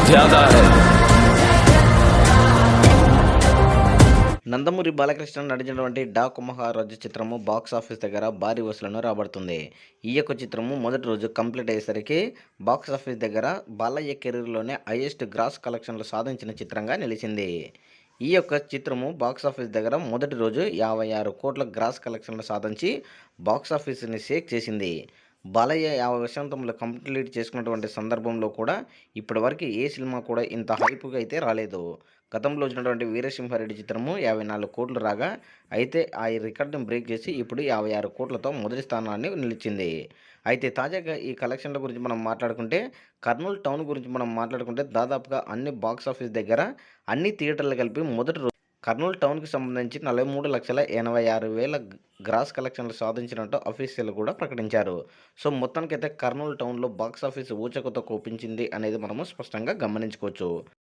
ज्यादा है। నందమూరి బాలకృష్ణ నటించినటువంటి డాకు మహారాజు చిత్రము బాక్స్ ఆఫీస్ దగ్గర భారీ వసూలను రాబడుతుంది. ఈ యొక్క చిత్రము మొదటి రోజు కంప్లీట్ అయ్యేసరికి బాక్స్ ఆఫీస్ దగ్గర బాలయ్య కెరీర్లోనే హైయెస్ట్ గ్రాస్ కలెక్షన్లు సాధించిన చిత్రంగా నిలిచింది. ఈ యొక్క చిత్రము బాక్స్ ఆఫీస్ దగ్గర మొదటి రోజు 56 కోట్ల గ్రాస్ కలెక్షన్లు సాధించి బాక్స్ ఆఫీస్ని షేక్ చేసింది. బాలయ్య 50 వసంతములు కంప్లీట్ చేసుకున్నటువంటి సందర్భంలో కూడా ఇప్పటివరకు ఏ సినిమా కూడా ఇంత హైప్గా అయితే రాలేదు. గతంలో వచ్చినటువంటి వీరసింహారెడ్డి చిత్రము 54 కోట్లు రాగా, అయితే ఆ రికార్డును బ్రేక్ చేసి ఇప్పుడు 56 కోట్లతో మొదటి స్థానాన్ని నిలిచింది. అయితే తాజాగా ఈ కలెక్షన్ల గురించి మనం మాట్లాడుకుంటే, కర్నూలు టౌన్ గురించి మనం మాట్లాడుకుంటే దాదాపుగా అన్ని బాక్స్ ఆఫీస్ దగ్గర అన్ని థియేటర్లు కలిపి మొదటి రోజు కర్నూలు టౌన్‌కి సంబంధించి 43,86,000 గ్రాస్ కలెక్షన్లు సాధించినట్టు అఫీషియల్ కూడా ప్రకటించారు. సో, మొత్తానికైతే కర్నూలు టౌన్‌లో బాక్స్ ఆఫీస్ ఊచకోత కోపించింది అనేది మనము స్పష్టంగా గమనించుకోవచ్చు.